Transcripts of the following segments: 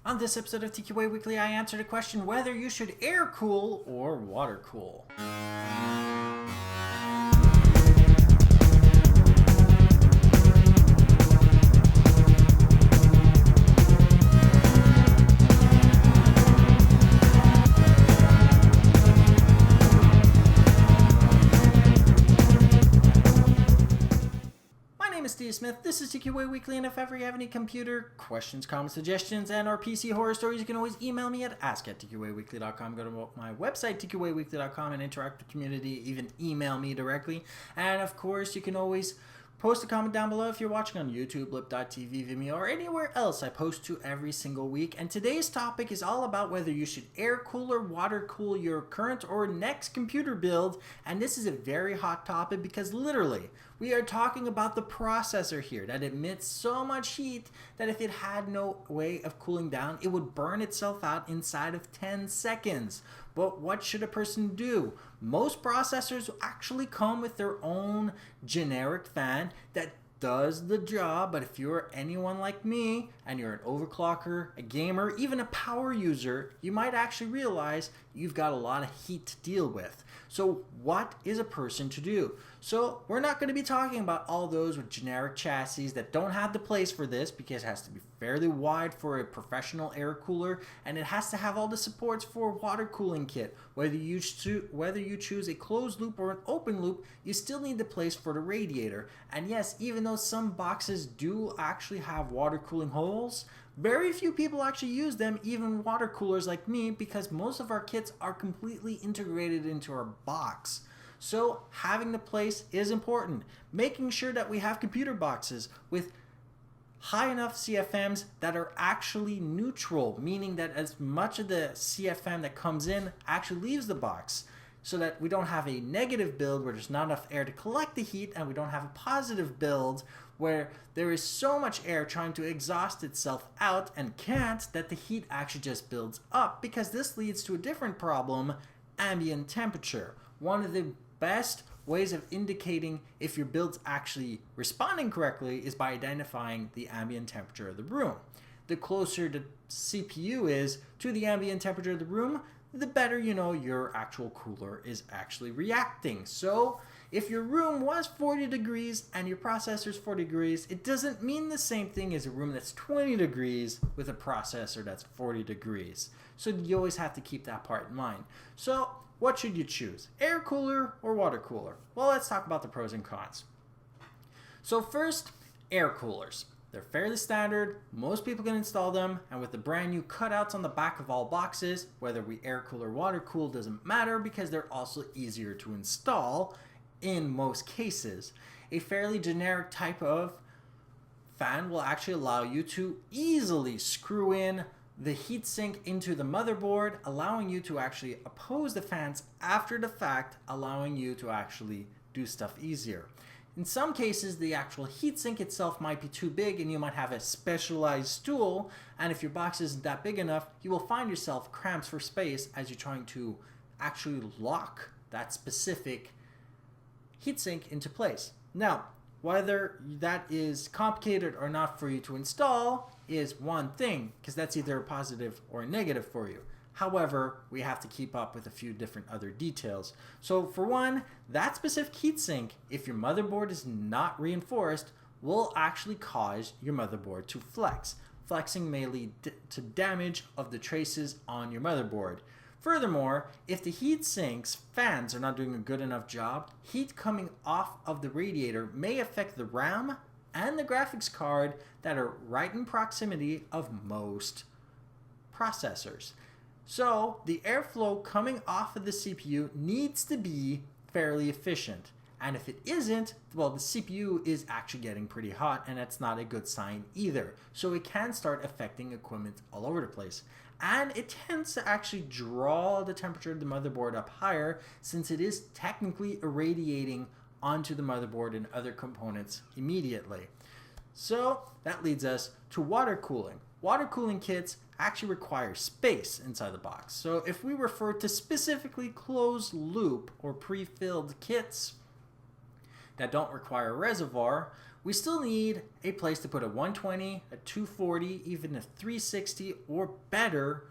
On this episode of TQA Weekly, I answered a question whether you should air cool or water cool. Steve Smith. This is TQA Weekly, and if ever you have any computer questions, comments, suggestions, and or PC horror stories, you can always email me at ask@tqaweekly.com. Go to my website, tqaweekly.com, and interact with the community. Even email me directly. And of course, you can always post a comment down below if you're watching on YouTube, blip.tv, Vimeo, or anywhere else I post to every single week. And today's topic is all about whether you should air cool or water cool your current or next computer build. And this is a very hot topic because literally we are talking about the processor here that emits so much heat that if it had no way of cooling down, it would burn itself out inside of 10 seconds. But what should a person do? Most processors actually come with their own generic fan that does the job, but if you're anyone like me and you're an overclocker, a gamer, even a power user, you might actually realize you've got a lot of heat to deal with. So what is a person to do? So we're not going to be talking about all those with generic chassis that don't have the place for this because it has to be fairly wide for a professional air cooler, and it has to have all the supports for a water cooling kit. Whether you choose a closed loop or an open loop, you still need the place for the radiator. And yes, even though some boxes do actually have water cooling holes, very few people actually use them, even water coolers like me, because most of our kits are completely integrated into our box. So having the place is important. Making sure that we have computer boxes with high enough CFMs that are actually neutral, meaning that as much of the CFM that comes in actually leaves the box, so that we don't have a negative build where there's not enough air to collect the heat, and we don't have a positive build where there is so much air trying to exhaust itself out and can't, that the heat actually just builds up, because this leads to a different problem: ambient temperature. One of the best ways of indicating if your build's actually responding correctly is by identifying the ambient temperature of the room. The closer the CPU is to the ambient temperature of the room, the better you know your actual cooler is actually reacting. So if your room was 40 degrees and your processor's 40 degrees, it doesn't mean the same thing as a room that's 20 degrees with a processor that's 40 degrees. So you always have to keep that part in mind. So what should you choose? Air cooler or water cooler? Well, let's talk about the pros and cons. So first, air coolers. They're fairly standard, most people can install them, and with the brand new cutouts on the back of all boxes, whether we air cool or water cool doesn't matter because they're also easier to install in most cases. A fairly generic type of fan will actually allow you to easily screw in the heatsink into the motherboard, allowing you to actually oppose the fans after the fact, allowing you to actually do stuff easier. In some cases, the actual heatsink itself might be too big and you might have a specialized stool, and if your box isn't that big enough, you will find yourself cramped for space as you're trying to actually lock that specific heatsink into place. Now, whether that is complicated or not for you to install is one thing, because that's either a positive or a negative for you. However, we have to keep up with a few different other details. So for one, that specific heatsink, if your motherboard is not reinforced, will actually cause your motherboard to flex. Flexing may lead to damage of the traces on your motherboard. Furthermore, if the heatsink's fans are not doing a good enough job, heat coming off of the radiator may affect the RAM and the graphics card that are right in proximity of most processors. So the airflow coming off of the CPU needs to be fairly efficient. And if it isn't, well, the CPU is actually getting pretty hot, and that's not a good sign either. So it can start affecting equipment all over the place. And it tends to actually draw the temperature of the motherboard up higher, since it is technically irradiating onto the motherboard and other components immediately. So that leads us to water cooling. Water cooling kits actually require space inside the box. So if we refer to specifically closed loop or pre-filled kits that don't require a reservoir, we still need a place to put a 120, a 240, even a 360 or better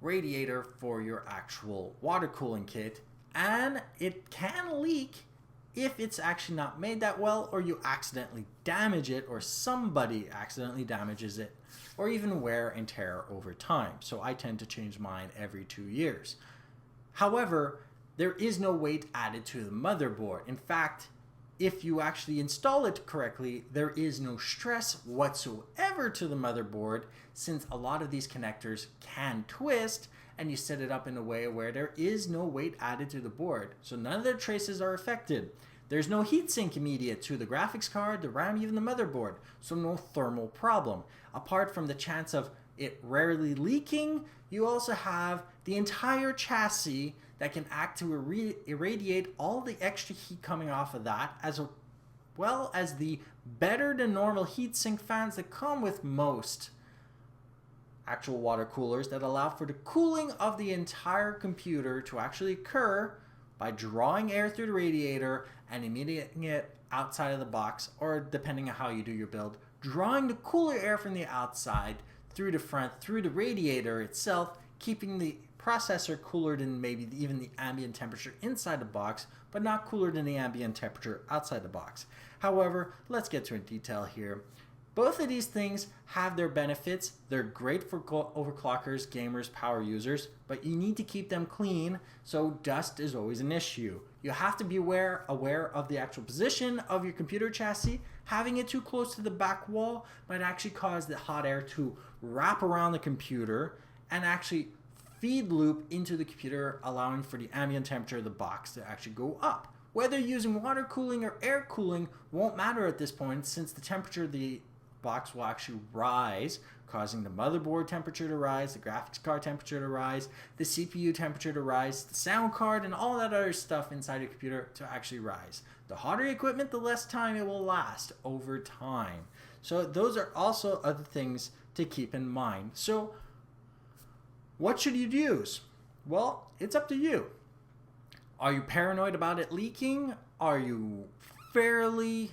radiator for your actual water cooling kit. And it can leak if it's actually not made that well, or you accidentally damage it, or somebody accidentally damages it, or even wear and tear over time. So I tend to change mine every 2 years. However, there is no weight added to the motherboard. In fact, if you actually install it correctly, there is no stress whatsoever to the motherboard, since a lot of these connectors can twist, and you set it up in a way where there is no weight added to the board. So none of their traces are affected. There's no heatsink immediate to the graphics card, the RAM, even the motherboard, so no thermal problem. Apart from the chance of it rarely leaking, you also have the entire chassis that can act to irradiate all the extra heat coming off of that, as well as the better than normal heatsink fans that come with most actual water coolers, that allow for the cooling of the entire computer to actually occur by drawing air through the radiator and emitting it outside of the box, or depending on how you do your build, drawing the cooler air from the outside through the front, through the radiator itself, keeping the processor cooler than maybe even the ambient temperature inside the box, but not cooler than the ambient temperature outside the box. However, let's get to a detail here. Both of these things have their benefits. They're great for overclockers, gamers, power users, but you need to keep them clean, so dust is always an issue. You have to be aware of the actual position of your computer chassis. Having it too close to the back wall might actually cause the hot air to wrap around the computer and actually feed loop into the computer, allowing for the ambient temperature of the box to actually go up. Whether using water cooling or air cooling won't matter at this point, since the temperature of the box will actually rise, causing the motherboard temperature to rise, the graphics card temperature to rise, the CPU temperature to rise, the sound card, and all that other stuff inside your computer to actually rise. The hotter equipment, the less time it will last over time. So those are also other things to keep in mind. So what should you use? Well, it's up to you. Are you paranoid about it leaking? Are you fairly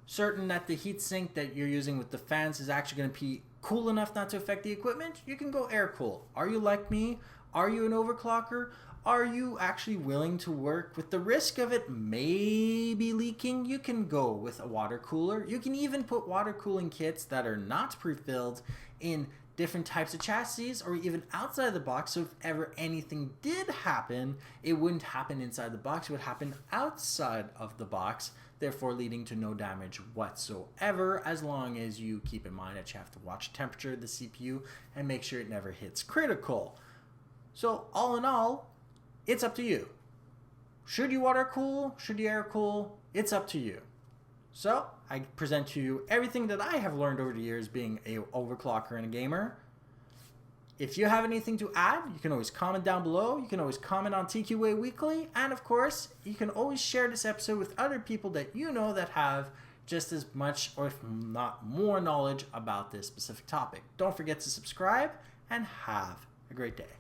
certain that the heatsink that you're using with the fans is actually going to be cool enough not to affect the equipment? You can go air cool. Are you like me? Are you an overclocker? Are you actually willing to work with the risk of it maybe leaking? You can go with a water cooler. You can even put water cooling kits that are not pre-filled in different types of chassis, or even outside the box, so if ever anything did happen, it wouldn't happen inside the box, it would happen outside of the box, therefore leading to no damage whatsoever, as long as you keep in mind that you have to watch the temperature of the CPU and make sure it never hits critical. So all in all, it's up to you. Should you water cool? Should you air cool? It's up to you. So I present to you everything that I have learned over the years being a overclocker and a gamer. If you have anything to add, you can always comment down below. You can always comment on TQA Weekly. And of course, you can always share this episode with other people that you know that have just as much, or if not more, knowledge about this specific topic. Don't forget to subscribe and have a great day.